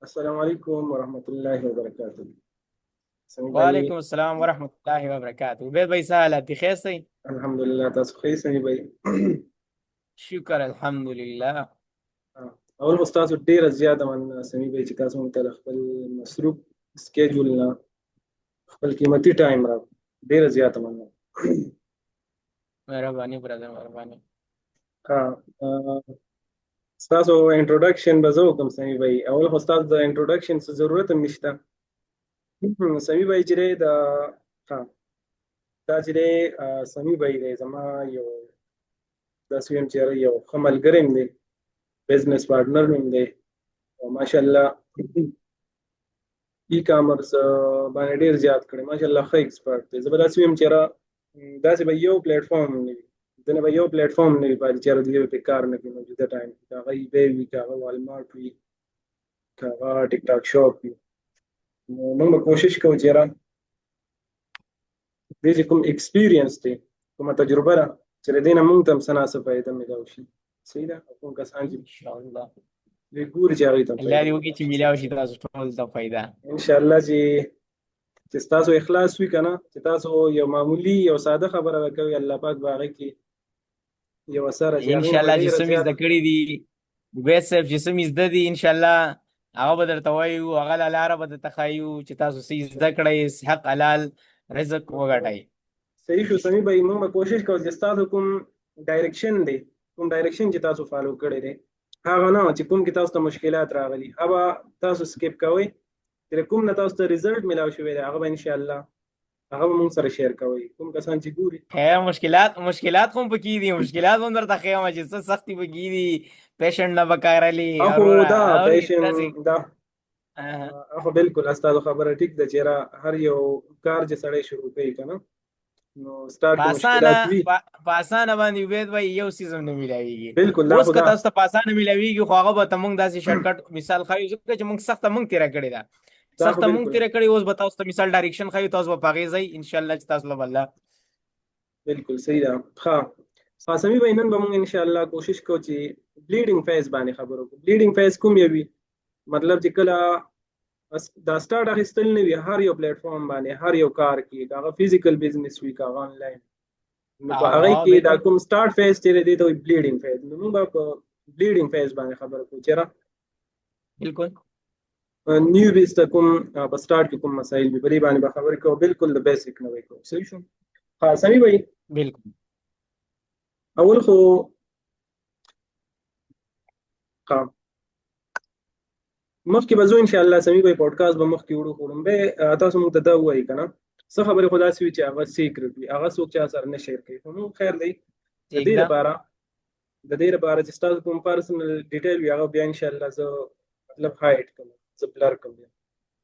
السلام علیکم ورحمۃ اللہ وبرکاتہ. سمی بھائی. وعلیکم السلام ورحمۃ اللہ وبرکاتہ. عبید بھائی څه حالات دي؟ ښه سئ؟ الحمدلله تاسو ښه یې سمی بھائی؟ شکر الحمدلله. اول خو تاسو ډیره زیاته مننه سمی بھائی چې تاسو موږ ته د خپل مصروف سکیجول نه خپل قیمتي ټایم را ډیره زیاته مننه. مهرباني برادر، مهرباني. ها تاسو انټروډکشن به زه وکړم سمی بھائی. اول خو تاسو د انټروډکشن څه ضرورت هم نشته. سمی بھائی چې دی ها دا چې دی سمی بھائی دی زما یو داسې ویم چې یو ښه ملګری م دی، بزنس پارټنر مې دی او ماشاءالله ای کامرس باندې ډیر زیات کړی. ماشاءالله ښه ایکسپرت دی. زه به داسې ویم چې داسې به یو پلیټ فارم نه وي، دنه به یو پلیټ فارم نه وي پاتې چې د یو پې کار نه کوي موجوده ټایم کې، که هغه ایبی وي، که هغه والمارټ وي، که هغه ټیک ټاک شاپ وي. نو موږ به کوشش کوو چې دې چې کوم ایکسپیرینس دی، کومه تجربه ده چې د دې نه موږ ته هم څه ناڅه فایده میلاو شي. صحیح ده. او کوم کسان چې انشاءالله دوی ګوري چې هغوی ته هم الله فایده دې وکړي میلاو چې شي. میلاو شي تاسو ټول ته فایده. انشاءالله چې تاسو اخلاص وي کنه، چې تاسو یو معمولی یو ساده خبره وکوي، الله پاک به هغه کې یو اثر چې هغې نه به انشاءالله چې ډېره څه مې زده زیاته. کړي دي عبید صاحب، چې څه مې زده دي انشاءالله هغه به درته وایو، هغه لاره به درته ښایو چې تاسو څه زده کړئ، حق حلال رزق وګټئ. صحیح شو سمی بھائی. موږ به کوشش کوو چې تاسو کوم ډایرکشن دی، کوم ډایرکشن چې تاسو فالو کړی دی، هغه نه چې کوم کې تاسو ته مشکلات راغلي هغه تاسو سکیپ کوئ. چې کوم نه تاسو ته ریزلټ میلاو شوی دی هغه به انشاءالله هغه به موږ سره شیر کوئ. کوم کسان چې ګوري خیر، مشکلات خو پکې دي، مشکلات هم درته ښیم چې څه سختي پکې دي. پیشنټ نه به کارلي اخو دا اوري پیشن داسې. دا اخو بالکل استاد خبره ټیک ده چې هر یو کار چې سړی شروع کوي کنه نو سٹارټ کې مشکلات وي. په اسانه باندې عبید بھائی یو سیزم نه ملاویږي. بالکل دا اوس که خدا تاسو ته په اسانه ملاویږي خو هغه به ته موږ داسې شارټکټ مثال ښایو، ځکه چې موږ سخته موږ تېره کړې ده، دا خو سخته موږ بالکل تېره کړې. اوس به تاسو ته مثال ډایرکشن ښایو، تاسو به په هغې ځئ انشاءالله چې تاسو له به الله. بالکل صحیح ده. ښه قاسمي بھائی، نن به موږ ان شاء الله کوشش کوو چې بلیډینګ فیز باندې خبرو وکړو. بلیډینګ فیز کوم یو وي؟ مطلب چې کله دا سٹارټ اخیستل نه وي هر یو پلیټ فارم باندې، هر یو کار کې، که هغه فزیکل بزنس وي که هغه آنلاین، نو په هغه کې دا بالکل کوم سٹارټ فیز چې دی ته وایي بلیډینګ فیز. نو موږ به په بلیډینګ فیز باندې خبرو کوو چې بالکل نیو بیس ته کوم په سٹارټ کې کوم مسایل وي، په دې باندې به خبرې کوو. بالکل د بیسیک نه وایي کوو. صحیح شو. قاسمي بھائی بالکل اول خو مخکې به زه ان شاء الله سمی بھائی پودکاسټ به مخکې وړو، خو لومبی تاسو موږ ته دا ووایي که نه څه خبرې خو داسې وي چې هغه سیکرټ وي، هغه څوک چا سره نه شیر کوي. خو نو خیر دی. د ٹھیک دې ده. لپاره چې ستاسو کوم پرسنل ډیټیل وي هغه بیا ان شاء الله زه مطلب هایډ کوم، زه بلر کوم.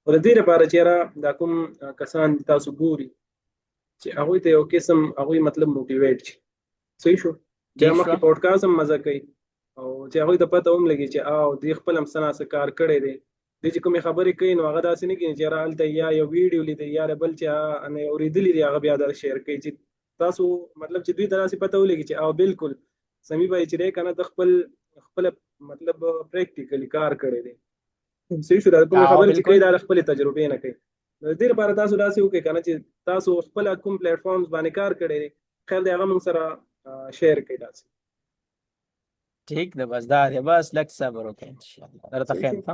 خو د دې لپاره چې دا کوم کسان تاسو ګوري چې هغوی ته یو قسم هغوی مطلب موټیویټ شي. صحیح شو. بیا ٹھیک شو. مخکې پودکاسټ هم مزه کوي او چې هغوی ته پته هم لګي چې دوی خپل هم څه ناڅه کار کړی دی. دوی چې کومې خبرې کوي نو هغه داسې نه کوي چې هلته یا یو ویډیو لیدی یا بل چا نه اورېدلي دي هغه بیا در شیر کوي، چې تاسو مطلب چې دوی ته داسې پته ولګي چې بالکل سمی بھائی چې دی که نه د خپله مطلب پریکټیکلي کار کړی دی. صحیح شو. دا کومې خبرې چې کوي بالکل دا د خپلې تجربې نه کوي. نو د دې لپاره تاسو داسې وکړئ که نه چې تاسو خپله کوم پلیټ فارمز باندې کار کړی دی خیر دی هغه موږ سره شیر کړئ داسې. ٹھیک ده. بس دا دی، بس لږ صبر وکړئ انشاءالله درته صحیح خیر شو. ته.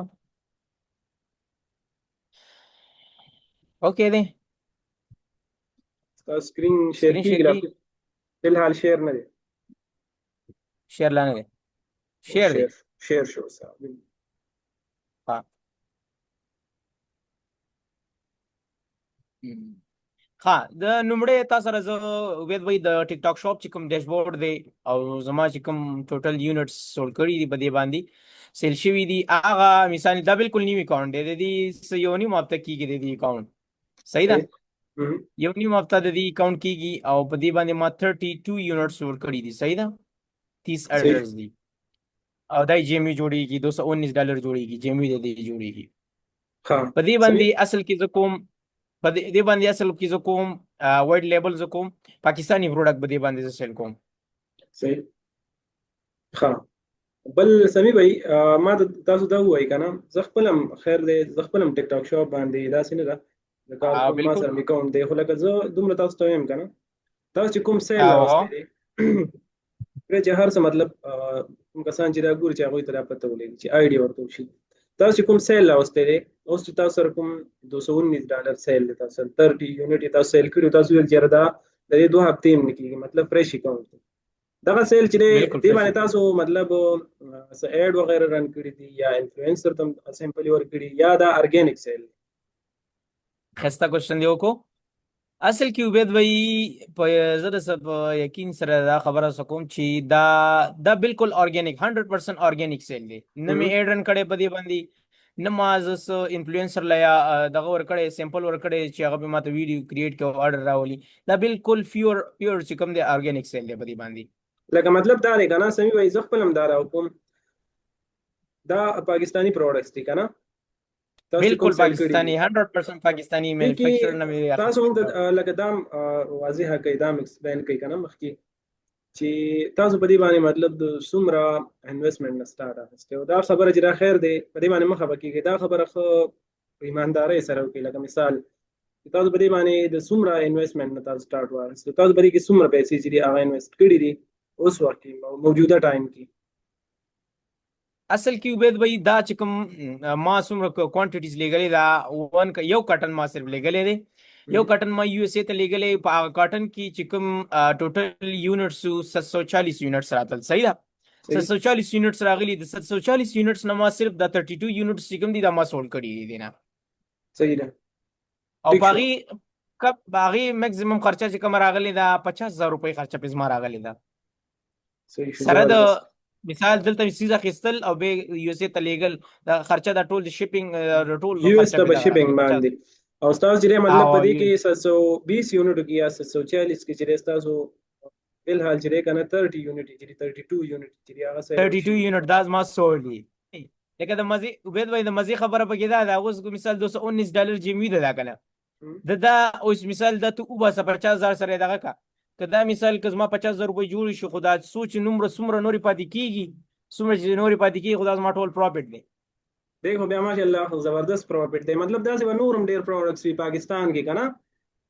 اوکې دی. تاسو سکرین شیر سکرین کیږي؟ شیر لا کی؟ فی الحال شیر نه دی. شیر لا نه دی. شیر دی. شیر شو صاحب. ها ها د نومړی تاسو سره زه عبید بھائی د ټیک ټاک شاپ چې کوم ډیشبورډ دی او زما چې کوم ټوټل یونټس سول کړي دي په دې باندې سیل شوي دي، هغه مثال دا بالکل نیو اکاونټ دی، د دې څه یو نیم هفته کېږي د دې اکاونټ. صحیح ده. یو نیم هفته د دې اکاونټ کېږي او په دې باندې ما 32 یونټ سول کړي دي. صحیح ده. 30 ایډرس دي او دا جیمی جوړیږي $219 جوړیږي، جیمی د دې جوړیږي. په دې باندې اصل کې زه کوم وایډ لیبل زه کوم پاکستانی پروډکټ په دې باندې زه سیل کوم. صحیح. ها بل سمی بھائی ما تاسو ته وایي کنه زه خپل هم خیر دی زه خپل هم ټیک ټاک شاپ باندې داسې نه ده د کار کوم ما بالکل. سره مې کوم دی خو لکه زه دومره تاسو ته وایم کنه تاسو چې کوم سیل راوستي او دی پرې چې هر څه مطلب کوم کسان چې دا ګوري چې هغوی ته دا پته ولګي چې آیډیا ورته وشي تاسو چې کوم سیل راوستي دی اوس چې تاسو سره کوم $219 سیل دی تاسو 30 یونټ تاسو سیل کړي تاسو ویل چې دا د دې 2 هفتې هم نه کېږي مطلب فرش اکاونټ دغه سیل چې دی بالکل دی فرش. باندې تاسو مطلب څه اډ وغیرہ رن کړی دي یا انفلوئنسر تم سیمپلی ور کړی یا دا ارګینیک سیل خسته کوششن دی وکړو. اصل کې عبید وی په زه د سب یقین سره دا خبره سکوم چې دا بالکل اورګانیک 100% اورګانیک سیل دی نه مې اډ رن کړي په دې باندې نه ما زس انفلوئنسر لیا دغه ور کړي سیمپل ور کړي چې هغه به ماته ویډیو کریټ کړي اورډر راولي دا بالکل پیور چې کوم دی اورګانیک سیل دی په دې باندې لکه مطلب دا دی کنه سمي وای زه خپل هم دا راوکم دا پاکستانی پروډکټس دي کنه تاسو بالکل کوم سیل کړي پاکستانی 100% پاکستانی مینوفیکچر نه وی تاسو هم لکه دام واضح کوي دام ایکسپلین کوي کنه مخکې چې تاسو په دې باندې مطلب د څومره انویسټمنټ نه سٹارټ اخیسته او دا خبره چې دا خیر دی په دې باندې مخه بکیږي دا خبره خو په ایماندارۍ سره وکړي لکه مثال تاسو په دې باندې د څومره انویسټمنټ نه تاسو سٹارټ واخیسته تاسو په دې کې څومره پیسې چې دی هغه انویسټ کړي دي اوس وخت کې موجوده ټایم کې اصل کې عبید بھائی دا چې کوم ما څومره کوانټیټیز لګلې دا یو کټن ما صرف لګلې دی یو کټن ما یو اس اے ته لګلې په هغه کټن کې چې کوم ټوټل یونټس 740 یونټس راتل صحیح ده 740 یونټس راغلي د 740 یونټس نه ما صرف د 32 یونټس چې کوم دي دا ما سول کړي دي نه صحیح ده او باغی میکسیمم خرچه چې کوم راغلی دا 50000 روپۍ خرچه پز ما راغلی دا سره د مثال دلته سیزه خستل او به یو اس ته لیګل دا خرچه د ټول شپینګ ټول یو اس ته شپینګ باندې او تاسو چې مطلب پدې کې 720 یونټ کې یا 740 کې چې تاسو بل حال چې کنه 30 یونټ چې 32 یونټ چې هغه 32 یونټ دا ما سولي لکه د مزي عبید وای د مزي خبره پکې دا اوس مثال $219 جیمی ده دا کنه دا اوس مثال د تو وباسه 50000 سره دغه کا کدا مثال کزما 50000 روپۍ جوړ شي خدا سوچ نمبر سمره نوري پاتې کیږي سمره چې نوري پاتې کیږي خدا ما ټول پروفټ دی دیکھو بیا ماشاءالله زبردست پروفټ دی مطلب دا څه نورم ډیر پروډکټس وی پاکستان کې کنه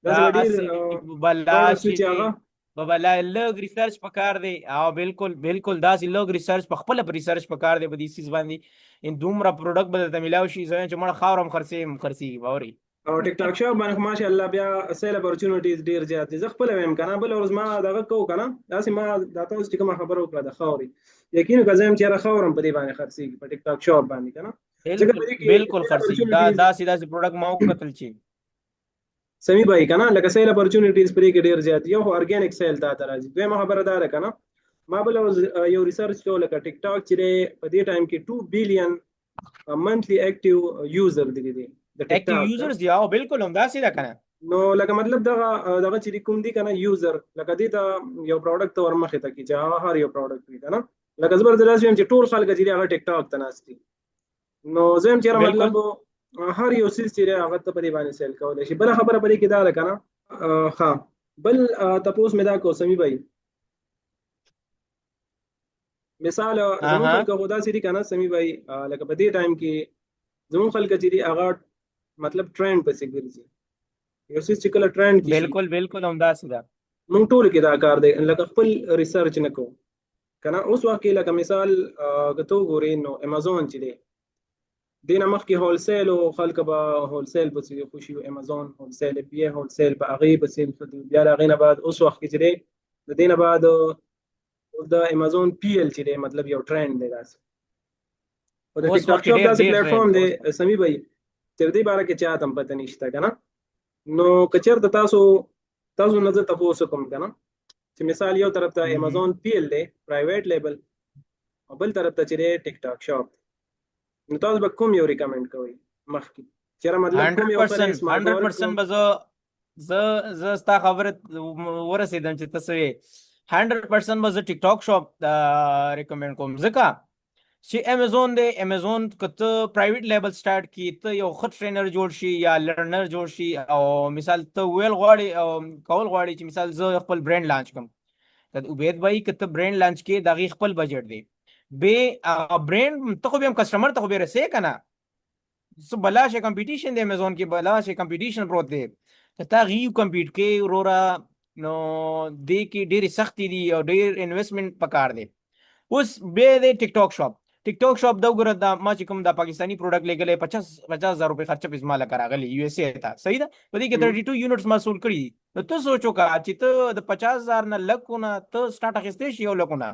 دا ډیر بابا لږ ریسرچ پکار دی او بالکل دا سي لږ ریسرچ په خپل ریسرچ پکار دی په دې سیس باندې ان دومره پروډکټ بدلته ملاوي شي چې مړ خاورم خرسي باوري او ټیک ټاک شاپ باندې ماشاءالله بیا سیل اپورچونټیز ډیر زیات دي زه خپل ویم کنه بل ورځ ما دغه کو کنه داسې ما دا تاسو چې کوم خبر وکړه د خاوري یقین کوم چې را خاورم په دې باندې خرسي په ټیک ټاک شاپ باندې کنه بالکل خرسي دا سیدا پروډکټ ما وکتل چی سمي بھائی کنه لکه سیل اپورچونټیز پرې کې ډیر زیات یو اورګانیک سیل تا راځي دویمه خبره ده کنه ما بل یو ریسرچ کوله لکه ټیک ټاک چې په دې ټایم کې 2 بلین منثلی اکټیو یوزر دي د اکټیو یوزرز دی او بالکل هم دا سیده کنه نو لکه مطلب دغه چې کوم دي کنه یوزر لکه دې ته یو پروډکټ ورمخه ته کی چې هر یو پروډکټ وي کنه لکه زبردست ویم چې ټول خلک چې هغه ټیک ټاک ته ناشتي نو زم چې مطلب هر یو سیس چې هغه ته په دې باندې سیل کولای شي بل خبره پرې کې دا ده کنه ها بل تاسو مې دا کو سمي بھائی مثال زموږ خلک خدا سری کنه سمي بھائی لکه په دې ټایم کې زموږ خلک چې هغه مطلب ټرند پسې ګرځي یو څه چې کله ټرند کې بالکل هم دا سیده مونږ ټول کې دا کار دی لکه خپل ریسرچ نکو کنه اوس وخت کې لکه مثال غتو ګورې نو امازون چې دی دینه مخکې هول سیل او خلک به هول سیل پسې خوشي او امازون هول سیل بیا هول سیل په هغه پسې بیا هغه نه بعد اوس وخت کې چې دی د دینه بعد د امازون پی ال چې دی مطلب یو ټرند دی داسې او د ټیک ټاک شاپ داسې پلیټفارم دی سمي بھائی تر دې باره کې چاته هم پته نشته کنه نو کچرته تاسو نظر تاسو کوم کنه چې مثال یو طرف ته امازون پی ال دی پرایویټ لیبل او بل طرف ته چې ټیک ټاک شاپ نو تاسو به کوم یو ریکمند کوئ مخکې چیرې مطلب کوم یو 100% به زه ستا خبره ورسېدم چې تاسو 100% به زه ټیک ټاک شاپ ریکمند کوم ځکه چې امازون کته پرایویټ لیبل سٹارټ کی ته یو خط ټرینر جوړ شي یا لرنر جوړ شي او مثال ته ویل غواړي او کول غواړي چې مثال زه خپل برانډ لانچ کوم ته عبید بھائی کته برانډ لانچ کې دغه خپل بجټ دی به هغه برند ته خو به هم کسټمر ته خو به رسې کنه څه بلا شي کمپټیشن دی امیزون کې بلا شي کمپټیشن پروت دی که تا غي کمپیټ کې وروره نو دې کې ډېرې سختې دي او ډېر انویسټمنټ پکار دی اوس به د ټیک ټاک شاپ ټیک ټاک شاپ دا وګوره دا ما چې کوم دا پاکستانی پروډکټ لګلې 50,000 روپے خرچه په زما لکه راغلی یو اس اے ته صحیح ده په دې کې 32 یونټس محصول کړي دي نو ته سوچو کا چې ته د 50,000 نه لکونه ته سٹارټ اخیستې شي یو لکونه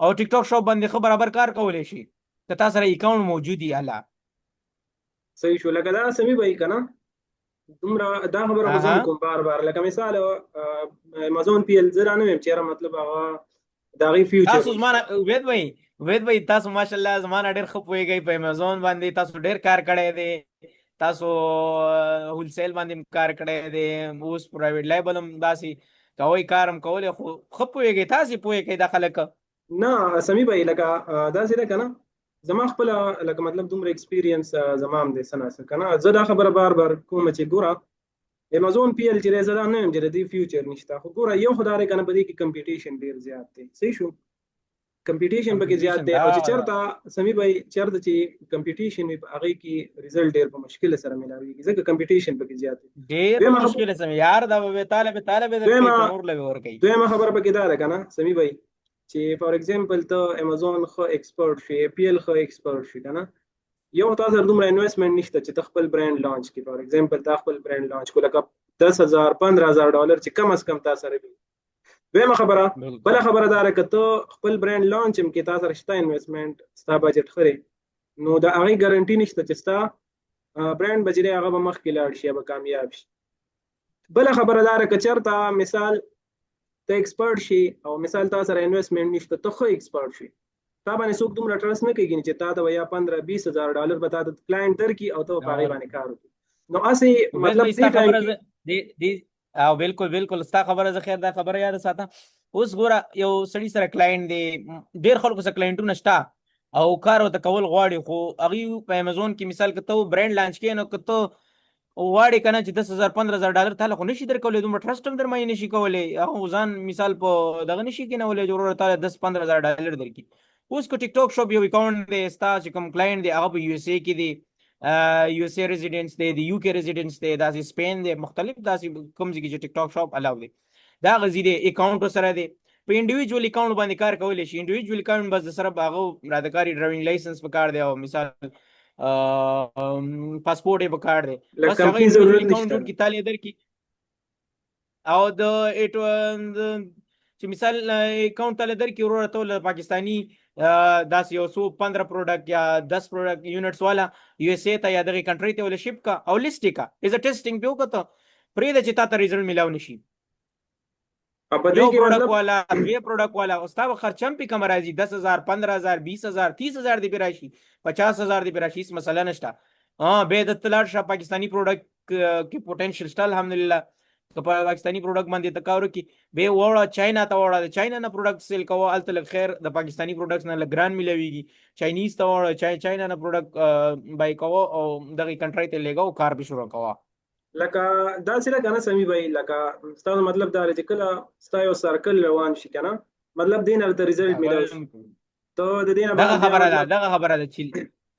او ټیک ټاک شاپ باندې خو برابر کار کولای شي که تاسو سره اکاونټ موجود دی الا صحیح شو لکه دا سمي وای کنه دومره دا خبره خو زم کوم بار بار لکه مثال امازون پی ال زرا نه چیرې مطلب هغه دا غي فیوچر تاسو زمانه وید وای تاسو ماشاءالله زمانه ډېر ښه پوهیږئ په امازون باندې تاسو ډېر کار کړی دی تاسو هول سیل باندې کار کړی دی اوس پرایویټ لیبل هم داسې کوي کار هم کولی خو ښه پوهیږئ تاسې پوهیږئ دا خلک نه سمي به لکه دا څه ده کنه زما خپل لکه مطلب دومره ایکسپیرینس زما هم د سناسه کنه زه دا خبره بار بار کوم چې ګوره امازون پی ال چې زه دا نه یم چې د فیوچر نشته خو ګوره یو خدای کنه په دې کې کمپټیشن ډیر زیات دی صحیح شو کمپټیشن پکې زیات دی او چې چرته سمي به چرته چې کمپټیشن په هغه کې رزلټ ډیر په مشکل سره ملاويږي ځکه کمپټیشن پکې زیات دی ډیر مشکل سره یار دا به طالب د نور لوي ور کوي دویمه خبره پکې دا ده کنه سمي به چې فور ایگزامپل ته امازون خو ایکسپورټ شي پی ال خو ایکسپورټ شي کنه یو تاسو دومره انویسټمنټ نشته چې خپل برانډ لانچ کړئ فور ایگزامپل تا خپل برانډ لانچ کو لکه 10,000 15,000 ډالر چې کم از کم تاسو سره وي دویمه خبره بل خبره دا ده چې خپل برانډ لانچ هم کې تاسو رښتا انویسټمنټ ستا بجټ خري نو دا هغه ګارانټي نشته چې ستا برانډ بجری هغه به مخ کې لاړ شي به کامیاب شي بل خبره دا ده چې چرته مثال ته ایکسپرټ شي او مثال تاسو سره انویسټمنټ نشته ته خو ایکسپرټ شي تا باندې څوک دومره ټرست نه کوي چې تا ته یا 15-20,000 ډالر به تا ته کلاینټ درکړي او ته په هغه باندې کار وکړي نو اسی مطلب دې ټایم دی او بالکل ستا خبره زه خیر دا خبره یاد ساته اوس ګوره یو سړی سره کلاینټ دی ډیر خلکو سره کلاینټونه شته او کار ورته کول غواړي خو هغه په امازون کې مثال که ته برانډ لانچ کړې نو که ته واړې کنه چې 10,000 15,000 ډالر تعالی خو نشي درکولای دومره ټرست هم در باندې نشي کولای هغه ځان مثال په دغه نشي کینولای ضرورت تعالی 10-15,000 ډالر درکړي اوس کو ټیک ټاک شاپ یو اکاونټ دی ستا چې کوم کلاینټ دی هغه په یو اس اے کې دی یو اس اے ریزیډنس دی د یو کې ریزیډنس دی داسې سپین دی مختلف داسې کوم ځای کې چې ټیک ټاک شاپ الاو دی دا غزي دی اکاونټ سره دی په انډیویډوال اکاونټ باندې کار کولای شي انډیویډوال اکاونټ بس سره هغه رادکاری ډرایوینګ لایسنس پکار دی او مثال پاسپورت یې پکار دی بس هغه اکاونټ جوړ کی تالی در کی او د چې مثال اکاونټ تالی در کی ورته ټول پاکستانی داس یو 15 پروډکټ یا 10 پروډکټ یونټس والا یو اس اے ته یا دغه کنټری ته ول شپ کا او لیست کا از ا ټیسټینګ پیو کته پرې د چتا ته ریزلټ ملاو نشي په دې یو کې پروډکټ مطلب والا دوی پروډکټ والا او ستا خرچم په کم راځي 10,000 15,000 20,000 30,000 دی براشي 50,000 دی براشي مسله نشته به د تلار ش پاکستانی پروډکټ کې پوتنشل شته الحمدلله که په پاکستانی پروډکټ باندې تکاور کی به وړه چاینا ته وړه چاینا نه پروډکټ سیل کوه الته خیر د پاکستانی پروډکټس نه لګران ملويږي چاینیز ته وړه چاینا نه پروډکټ بای کوه او دغه کنټری ته لګاو کار به شروع کوه لکه دا څه کنه سمي وای لکه ستاسو مطلب دا چې کله ستاسو سرکل روان شي کنه مطلب دین ته ریزلټ ملوي ته د دې نه دغه خبره ده چې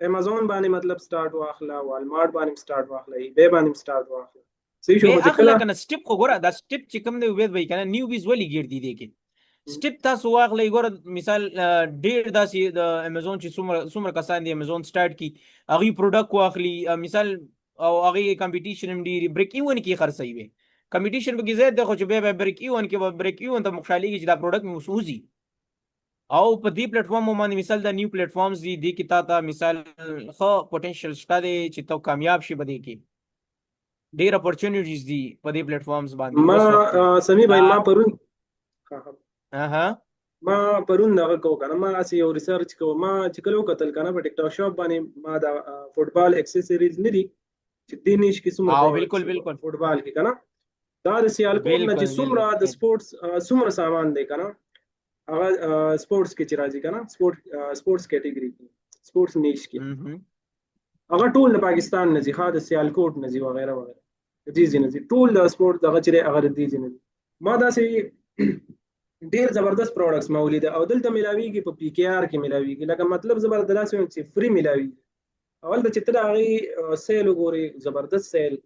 امازون باندې مطلب سٹارټ واخلا والمارټ باندې سٹارټ واخلې به باندې سٹارټ واخلا صحیح شو چې کله کنه سټپ خو ګوره دا سټپ چې کوم دی وې وای کنه نیو بیز ولی ګرځي دی کې سټپ تاسو واخلې ګوره مثال ډیر داسې د امازون چې څومره کسان دی امازون سٹارټ کی هغه پروډکټ واخلي مثال او هغه کمپټیشن هم ډیر بریک ایون کې خرڅي وي کمپټیشن به کې زیات د خو چې به بریک ایون کې بریک ایون ته مخالي چې دا پروډکټ موسوزي او په دې پلیټ فارم باندې مثال دا نیو پلیټ فارمز دي کې تا مثال خو پوتنشل شته دی چې تو کامیاب شي بده کې ډیر اپورچونټیز دي په دې پلیټ فارمز باندې ما سمي بھائی ما پرون ما پرون دغه کو کنه ما اسی یو ریسرچ کو ما چې کلو قتل کنه په ټیک ټاک شاپ باندې ما دا فوټبال اکسسوریز ندي چې دې نش کې څومره بالکل فوټبال کې کنه دا د سیالکوټ نه چې څومره د سپورتس څومره سامان دی کنه هغه سپورتس کې چې راځي کنه سپورتس کیټګوري کې سپورتس نیش کې هغه ټول د پاکستان نه ځي د سیالکوټ نه ځي وغیرہ وغیرہ دې ځینې ټول د سپورت دغه چې هغه دې ځینې ما دا سي ډیر زبردست پروډکټس ما ولیده او دلته ملاویږي په پی کې آر کې ملاویږي لکه مطلب زبردست ویم چې فری ملاویږي اول د چې ته د هغې سیل وګورې زبردست سیل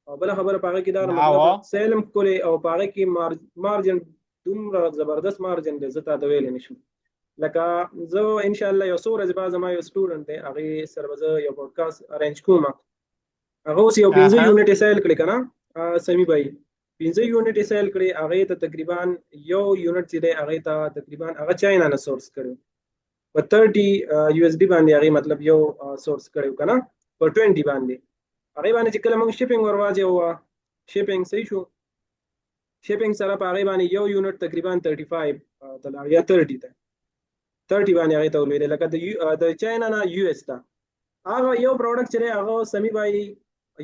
او بله خبره په هغه کې دا مطلب او سیل هم ښکلی او په هغه کې مارجن دومره زبردست مارجن دی زه تا ته ویلی نشم لکه زه ان شاء الله یو څو ورځې بعد زما یو سټوډنټ دی هغې سره به زه یو پوډکاسټ ارینج کوم هغه اوس یو 15 اها یونټ سیل کړی کنه سمی بای 15 یونټ سیل کړی هغه ته تقریبا یو یونټ چې دی هغه ته تقریبا هغه چاینا نه سورس کړو په 30 یو اس ډي باندې هغه مطلب یو سورس کړو کنه په 20 باندې هغه باندې چې کله موږ شپینګ ورواځي او شپینګ صحیح شو شپینګ سره په هغه باندې یو یونټ تقریبا 35 ډالر یا 30 ته 30 باندې هغه ته ولوي لکه د چاینا نه یو اس ته هغه یو پروډکټ چې هغه سمی بای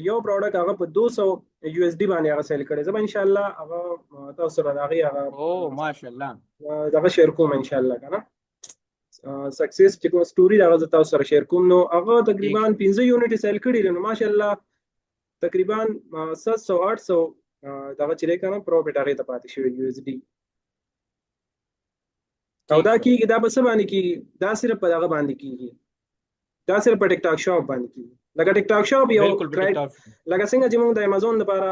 یو پروډکټ هغه په 200 یو اس ډي باندې هغه سیل کړي زه به ان شاء الله هغه تاسو سره هغه او ماشاءالله دغه شیر کوم ان شاء الله کنه سکسس چې کوم سټوري هغه زه تاسو سره شیر کوم نو هغه تقریبا 15 یونټ سیل کړي نو ماشاء الله تقریبا 700 800 دغه چې کنه پروفیټ هغه ته پاتې شوی یو اس ډي او دا کیږي دا به څه باندې کیږي دا صرف په دغه باندې کیږي دا صرف په ټیک ټاک شاپ باندې کیږي لکه ټیک ټاک شاپ یو بالکل په ټیک ټاک لکه څنګه چې موږ د امازون لپاره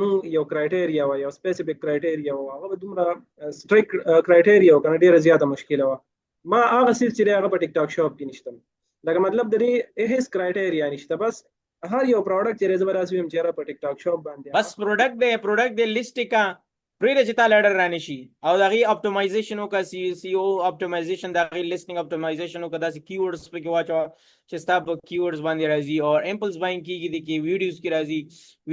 موږ یو کرایټیریا و یو سپیسیفیک کرایټیریا و هغه دومره سټریک کرایټیریا و کنه ډیره زیاته مشکله و ما هغه څه چې هغه په ټیک ټاک شاپ کې نشته لکه مطلب د دې هیڅ کرایټیریا نشته بس هر یو پروډکټ چې زبردست ویم چې په ټیک ټاک شاپ باندې بس پروډکټ دی لیست کا پرې چې تا لړ رانی شي او دغه اپټیمایزیشن او کا سی او اپټیمایزیشن دغه لیسټینګ اپټیمایزیشن او کا د کیورډز په کې واچو چې ستا په کیورډز باندې راځي او امپلس باینګ کیږي د کی ویډیوز کې راځي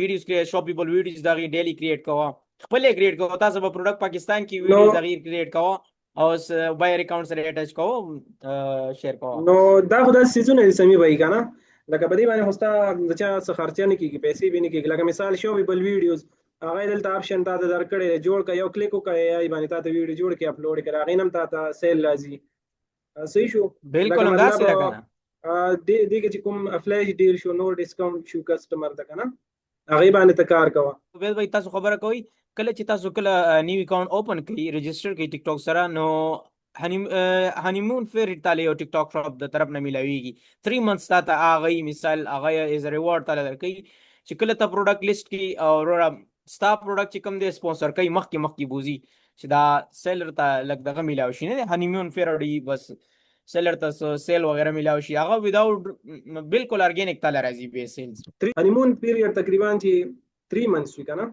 ویډیوز کې شاپیبل ویډیوز دغه ډیلی کریټ کوه خپل کریټ کوه تاسو په پروډکټ پاکستان کې ویډیوز دغه کریټ کوه او بایر اکاونټ سره اٹیچ کوه شیر کوه نو دا خدای سيزونه سمي وای کنه لکه په دې باندې هوستا د چا څه خرچه نه کیږي پیسې به نه کیږي لکه مثال شاپیبل ویډیوز هغه دلته اپشن تا ته درکړی جوړ کا یو کلیک وکړی یا باندې تا ته ویډیو جوړ کې اپلوډ کړه هغه نم تا ته سیل راځي صحیح شو بالکل هم داسې ده کنه دې کې چې کوم فلیش ډیل شو نو ډیسکاونټ شو کسٹمر ته کنه هغه باندې ته کار کوه ویل بھائی تاسو خبره کوي کله چې تاسو کله نیو اکاونټ اوپن کړئ رجسٹر کړئ ټیک ټاک سره نو هانیمون فیر تعالی او ټیک ټاک شاپ د طرف نه ملاويږي 3 منثs تا هغه مثال هغه از ریوارډ تعالی درکې چې کله ته پروډکټ لیست کی او ستا پروډکټ چې کوم دی سپانسر کوي مخکې بوزي چې دا سیلر ته لګ دغه ملاوي شي نه هانیمون فیر دی بس سیلر ته سیل وغیرہ ملاوي شي هغه وداوت بالکل ارګینیک تعالی راځي به سیلز هانیمون پیریډ تقریبا چې 3 منثs وی کنه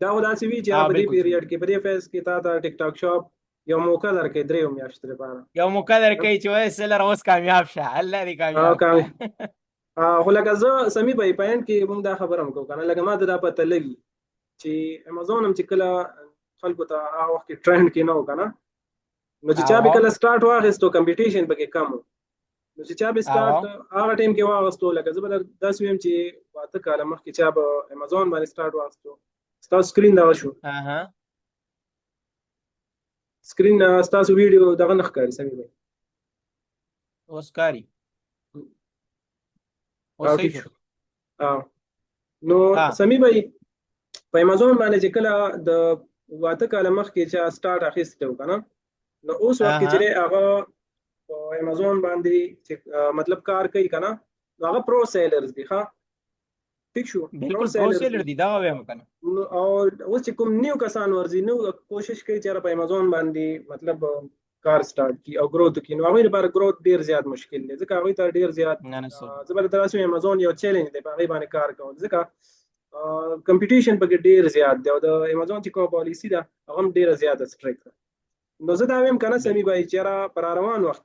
دا ودا سی وی چې په دې پیریډ کې په دې فیز کې تا ته ټیک ټاک شاپ یو موقع درکې درې میاشتې لپاره یو موقع درکې چې وای سیلر اوس کامیاب شه الله دې کامیاب خو لکه زه سمی په پاینټ کې موږ دا خبره مکو کنه لکه ما دا پته لګي چې امازون هم چې کله خلکو ته هغه وخت ټرند کې نه و کنه نو چې چا به کله سٹارټ واغستو کمپټیشن پکې کم نو چې چا به سٹارټ هغه ټیم کې واغستو لکه زه به داس ویم چې واته کاله مخکې چا به امازون باندې سٹارټ واغستو ستاسو سکرین دا شو سکرین ستاسو ویډیو دغه نه ښکاري سمې وي اوس کاری نو سمي بھائی په امازون باندې چې کله د واته کاله مخکې چې سٹارټ اخیسته وکنه نو اوس وخت چې هغه په امازون باندې چې مطلب کار کوي کنه هغه پرو سیلرز دي ها ٹھیک شو بالکل پرو سیلر دي دا وایم کنه او اوس چې کوم نیو کسان ورزي نو کوشش کوي چې په امازون باندې مطلب کار سٹارټ کی او گروث کی نو هغه لپاره گروث ډیر زیات مشکل دی ځکه هغه ته ډیر زیات زبردست امازون یو چیلنج دی په هغه باندې کار کول ځکه کمپټیشن پکې ډیر زیات دی او د امازون چې کوم پالیسی ده هغه ډیر زیات سټریکټ نو زه دا ویم کنه سمي بای چې پر روان وخت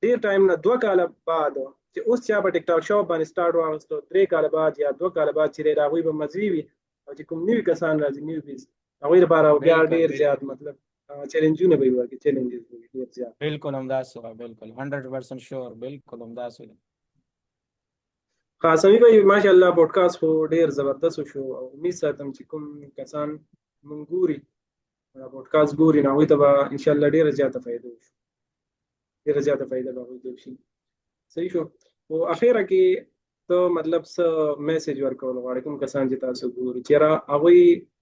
ډیر ټایم نه 2 کال بعد چې اوس چا په ټیک ټاک شاپ باندې سٹارټ واغستو 3 کال بعد یا 2 کال بعد چې راغوي به مزوي وي او چې کوم نیو کسان راځي نیو بیس هغه لپاره بیا ډیر زیات مطلب چیلنجونه به وي چیلنجز ډیر زیات بالکل همداس هو بالکل 100% شور بالکل همداس وي خاصوي به ماشاءالله پودکاسټ خو ډیر زبردست شو او امید ساتم چې کوم کسان منګوري پودکاسټ ګوري نو ته به ان شاء الله ډیر زیاته فائدہ وشي ډیر زیاته فائدہ به وشي صحیح شو او اخیره کې ته مطلب څه میسج ورکول غواړې کوم کسان چې تاسو ګوري چې را هغه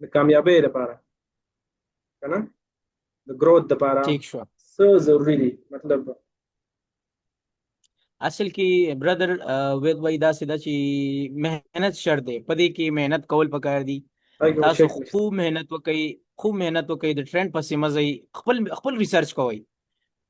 د کامیابی لپاره کنه د growth لپاره ٹھیک شو څه ضروري دي مطلب اصل کې برادر وید وای داسې ده چې مهنت شرط دی په دې کې مهنت کول پکار دي هغې کې تاسو شک نشته خوب مهنت وکړئ د ټرند پسې مه ځئ خپل ریسرچ کوئ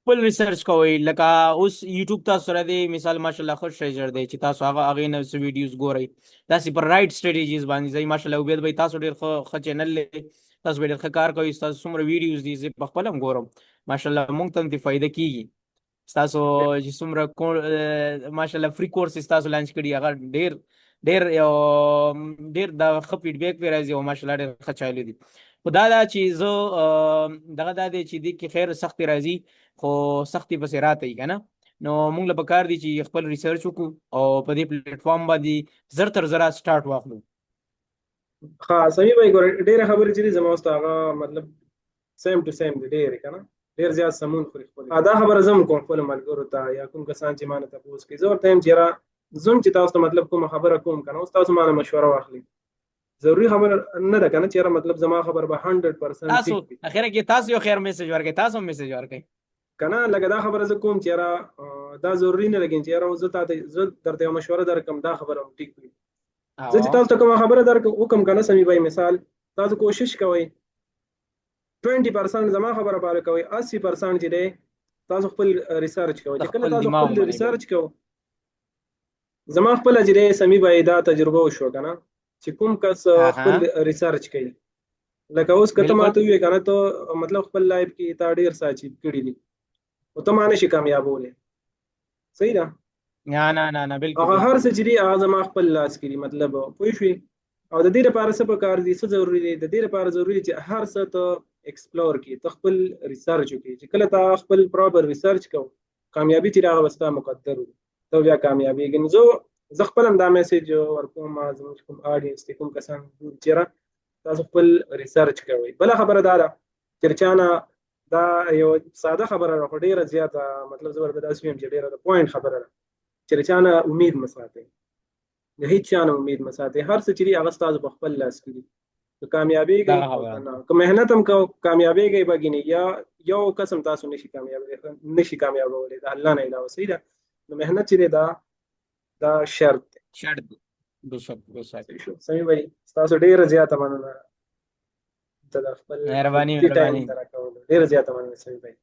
خپل ریسرچ کوئ لکه اوس یوټیوب تاسو سره دی مثال ماشاءالله ښه ټریجر دی چې تاسو هغې نه څه ویډیوز ګورئ داسې پر رایټ سټریټیجیز باندې ځئ ماشاءالله عبید بھائی تاسو ډېر ښه چینل دی تاسو ډېر ښه کار کوئ ستاسو څومره ویډیوز دي زه په خپله هم ګورم ماشاءالله موږ ته هم دې فایده کېږي ستاسو چې څومره ماشاءالله فری کورسز تاسو لانچ کړي هغه ډېر دا ښه فیډبیک پرې راځي او ماشاءالله ډېر ښه چایلي دي خو دا ده چې زه دغه دا دی چې دې کې خیر سختي راځي خو سختي پسې راته وي که نه نو موږ له پکار دي چې خپل ریسرچ وکړو او په دې پلیټفارم باندې زر تر زره سټارټ واخلو ها سمي به ګور ډېره خبرې چې دي زما واست هغه مطلب سیم ټو سیم دي ډېرې که نه ډېر زیات سمون خوري خپل دا خبره زه هم کوم خپلو ملګرو ته یا کوم کسان چې ما نه تپوس کوي زه ورته یم چې یاره زه چې تاسو ته مطلب کومه خبره کوم که نه اوس تاسو ما نه مشوره واخلئ ضروري خبره نه ده که نه چې یاره مطلب زما خبر به 100% تاسو ټیک وي اخره کې تاسو یو خیر میسج ورکړئ تاسو هم میسج ورکړئ که نه لکه دا خبره زه کوم چې یاره دا ضروري نه لګي چې یاره زه درته یو مشوره درکړم دا خبره هم ټیک وي زه چې تاسو ته کومه خبره وکړم که نه سمي بھائی مثال تاسو کوشش کوئ 20% زما خبره پاره کوئ 80% چې دی تاسو خپل ریسرچ کوئ چې کله تاسو خپل ریسرچ کوئ زما خپل چې دی سمي بھائی دا تجربه وشو که نه چې کوم کس خپل ریسرچ کوي لکه اوس که ته ماته ووایې که نه ته مطلب خپل لایف کې تا ډېر څه اچیو کړي دي او ته ما نشي کامیابولی صحیح ده نه بالکل هغه هر څه چې دي هغه زما خپل لاس کې دي مطلب پوه شوې او د دې لپاره څه پکار دي څه ضروري دي د دې لپاره ضروري دي چې هر څه ته ایکسپلور کړي ته خپل ریسرچ وکړي چې کله تا خپل پراپر ریسرچ کوو کامیابي چې هغه به ستا مقدر وي ته بیا کامیابېږي نو زه خپل هم دا میسج ورکوم زموږ کوم آډینس دی کوم کسان چېرې تاسو خپل ریسرچ کوئ بله خبره دا ده چې چا نه دا یو ساده خبره ده خو ډېره زیاته مطلب زه ورته داسې وایم چې ډېره د پوینټ خبره ده چې چا نه امید مه ساتئ د هیڅ چا نه امید مه ساتئ هر څه چې دي هغه ستاسو په خپل لاس کې دي که کامیابېږئ که محنت هم کوو کامیابېږئ به ګینې یا یو قسم تاسو نشي کامیابولی د الله نه علاوه صحیح ده نو محنت چې دی دا شرط دی بشک سمي بھائی ستاسو ډېره زیاته مننه ته د خپل مهرباني ډېره زیاته مننه سمي بھائی